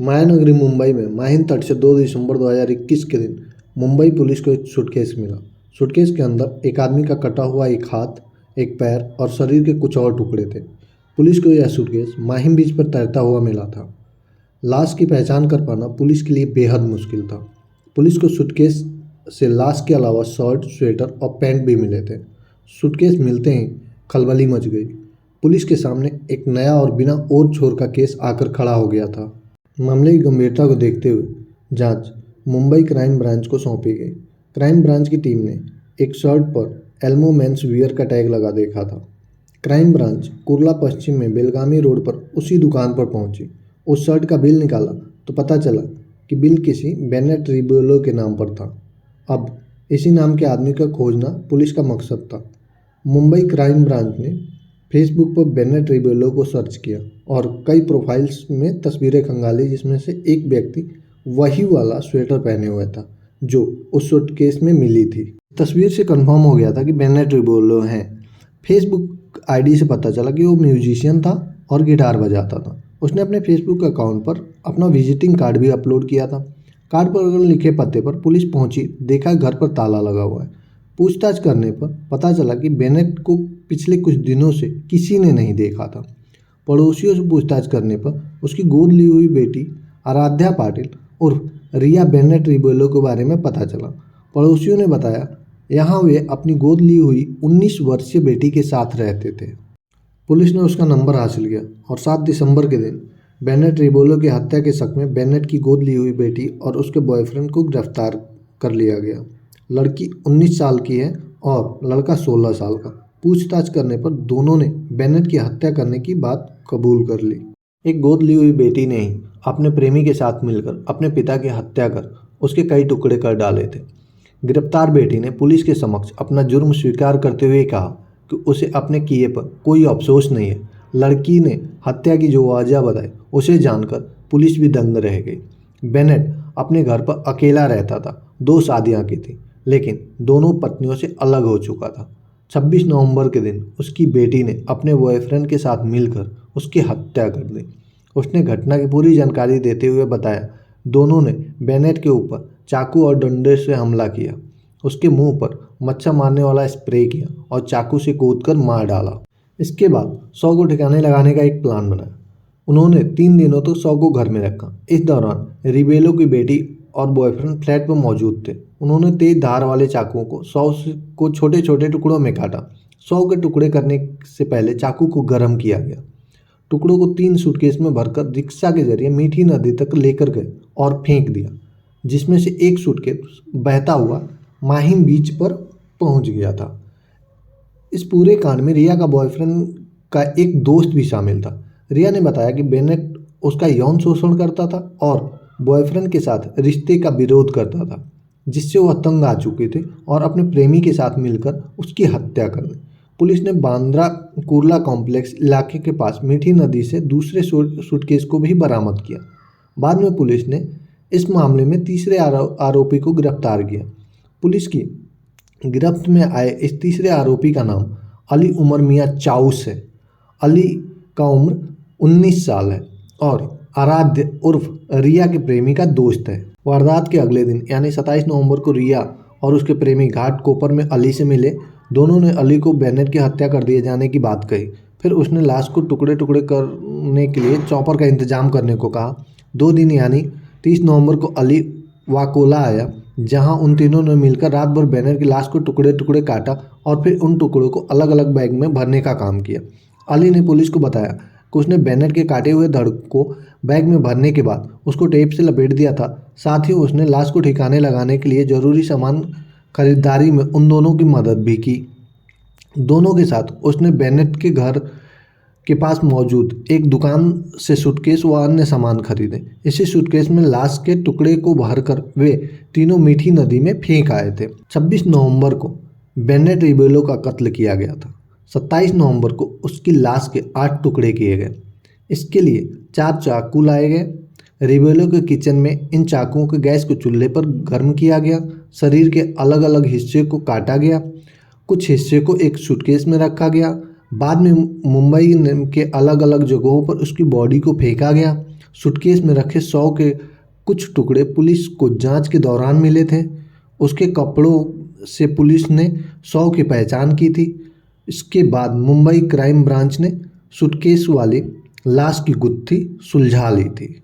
मायानगरी मुंबई में माहिम तट से 2 दिसंबर 2021 के दिन मुंबई पुलिस को एक सूटकेस मिला। सूटकेस के अंदर एक आदमी का कटा हुआ एक हाथ, एक पैर और शरीर के कुछ और टुकड़े थे। पुलिस को यह सूटकेस माहिम बीच पर तैरता हुआ मिला था। लाश की पहचान कर पाना पुलिस के लिए बेहद मुश्किल था। पुलिस को सूटकेस से लाश के अलावा शर्ट, स्वेटर और पैंट भी मिले थे। सूटकेस मिलते ही खलबली मच गई। पुलिस के सामने एक नया और बिना ओर छोर का केस आकर खड़ा हो गया था। मामले की गंभीरता को देखते हुए जांच मुंबई क्राइम ब्रांच को सौंपी गई। क्राइम ब्रांच की टीम ने एक शर्ट पर एल्मो मेंस वियर का टैग लगा देखा था। क्राइम ब्रांच कुर्ला पश्चिम में बेलगामी रोड पर उसी दुकान पर पहुंची। उस शर्ट का बिल निकाला तो पता चला कि बिल किसी बेनेट रिबेलो के नाम पर था। अब इसी नाम के आदमी का खोजना पुलिस का मकसद था। मुंबई क्राइम ब्रांच ने फेसबुक पर बेनेट रिबेलो को सर्च किया और कई प्रोफाइल्स में तस्वीरें खंगाली, जिसमें से एक व्यक्ति वही वाला स्वेटर पहने हुए था जो उस सूटकेस में मिली थी। तस्वीर से कंफर्म हो गया था कि बेनेट रिबेलो हैं। फेसबुक आईडी से पता चला कि वो म्यूजिशियन था और गिटार बजाता था। उसने अपने फेसबुक अकाउंट पर अपना विजिटिंग कार्ड भी अपलोड किया था। कार्ड पर लिखे पते पर पुलिस पहुंची, देखा घर पर ताला लगा हुआ है। पूछताछ करने पर पता चला कि बेनेट को पिछले कुछ दिनों से किसी ने नहीं देखा था। पड़ोसियों से पूछताछ करने पर उसकी गोद ली हुई बेटी आराध्या पाटिल उर्फ रिया बेनेट रिबेलो के बारे में पता चला। पड़ोसियों ने बताया यहाँ वे अपनी गोद ली हुई 19 वर्षीय बेटी के साथ रहते थे। पुलिस ने उसका नंबर हासिल किया और 7 दिसंबर के दिन बेनेट रिबेलो की हत्या के शक में बेनेट की गोद ली हुई बेटी और उसके बॉयफ्रेंड को गिरफ्तार कर लिया गया। लड़की 19 साल की है और लड़का 16 साल का। पूछताछ करने पर दोनों ने बेनेट की हत्या करने की बात कबूल कर ली। एक गोद ली हुई बेटी ने ही अपने प्रेमी के साथ मिलकर अपने पिता की हत्या कर उसके कई टुकड़े कर डाले थे। गिरफ्तार बेटी ने पुलिस के समक्ष अपना जुर्म स्वीकार करते हुए कहा कि उसे अपने किए पर कोई अफसोस नहीं है। लड़की ने हत्या की जो वजह बताई उसे जानकर पुलिस भी दंग रह गई। बेनेट अपने घर पर अकेला रहता था। 2 शादियां की थी, लेकिन दोनों पत्नियों से अलग हो चुका था। 26 नवंबर के दिन उसकी बेटी ने अपने बॉयफ्रेंड के साथ मिलकर उसकी हत्या कर दी। उसने घटना की पूरी जानकारी देते हुए बताया दोनों ने बेनेट के ऊपर चाकू और डंडे से हमला किया, उसके मुंह पर मच्छर मारने वाला स्प्रे किया और चाकू से कूदकर मार डाला। इसके बाद शव को ठिकाने लगाने का एक प्लान बनाया। उन्होंने 3 दिनों तक शव को घर में रखा। इस दौरान रिबेलो की बेटी और बॉयफ्रेंड फ्लैट पर मौजूद थे। उन्होंने तेज धार वाले चाकुओं को शव को छोटे छोटे टुकड़ों में काटा। शव के टुकड़े करने से पहले चाकू को गर्म किया गया। टुकड़ों को 3 सूटकेस में भरकर रिक्शा के जरिए मीठी नदी तक लेकर गए और फेंक दिया, जिसमें से एक सूटकेस बहता हुआ माहिम बीच पर पहुंच गया था। इस पूरे कांड में रिया का बॉयफ्रेंड का एक दोस्त भी शामिल था। रिया ने बताया कि बेनेट उसका यौन शोषण करता था और बॉयफ्रेंड के साथ रिश्ते का विरोध करता था, जिससे वह तंग आ चुके थे और अपने प्रेमी के साथ मिलकर उसकी हत्या कर दी। पुलिस ने बांद्रा कुर्ला कॉम्प्लेक्स इलाके के पास मीठी नदी से दूसरे सूटकेस को भी बरामद किया। बाद में पुलिस ने इस मामले में तीसरे आरोपी को गिरफ्तार किया। पुलिस की गिरफ्त में आए इस तीसरे आरोपी का नाम अली उमर मियाँ चाउस है। अली का उम्र 19 साल है और आराध्य उर्फ रिया के प्रेमी का दोस्त है। वारदात के अगले दिन यानी 27 नवंबर को रिया और उसके प्रेमी घाट कोपर में अली से मिले। दोनों ने अली को बेनेट की हत्या कर दिए जाने की बात कही। फिर उसने लाश को टुकड़े टुकड़े करने के लिए चॉपर का इंतजाम करने को कहा। 2 दिन यानी 30 नवंबर को अली वाकोला आया, जहां उन तीनों ने मिलकर रात भर बेनेट की लाश को टुकड़े टुकड़े काटा और फिर उन टुकड़ों को अलग अलग बैग में भरने का काम किया। अली ने पुलिस को बताया कि उसने बेनेट के काटे हुए धड़ को बैग में भरने के बाद उसको टेप से लपेट दिया था। साथ ही उसने लाश को ठिकाने लगाने के लिए जरूरी सामान खरीदारी में उन दोनों की मदद भी की। दोनों के साथ उसने बेनेट के घर के पास मौजूद एक दुकान से सूटकेस व अन्य सामान खरीदे। इसी सूटकेस में लाश के टुकड़े को भरकर वे तीनों मीठी नदी में फेंक आए थे। 26 नवंबर को बेनेट रिबेलो का कत्ल किया गया था। 27 नवंबर को उसकी लाश के 8 टुकड़े किए गए। इसके लिए 4 चाकू लाए गए। रिबेलो के किचन में इन चाकुओं के गैस को चूल्हे पर गर्म किया गया। शरीर के अलग अलग हिस्से को काटा गया। कुछ हिस्से को एक सूटकेस में रखा गया। बाद में मुंबई के अलग अलग जगहों पर उसकी बॉडी को फेंका गया। सूटकेस में रखे 100 के कुछ टुकड़े पुलिस को जांच के दौरान मिले थे। उसके कपड़ों से पुलिस ने 100 की पहचान की थी। इसके बाद मुंबई क्राइम ब्रांच ने सूटकेस वाली लाश की गुत्थी सुलझा ली थी।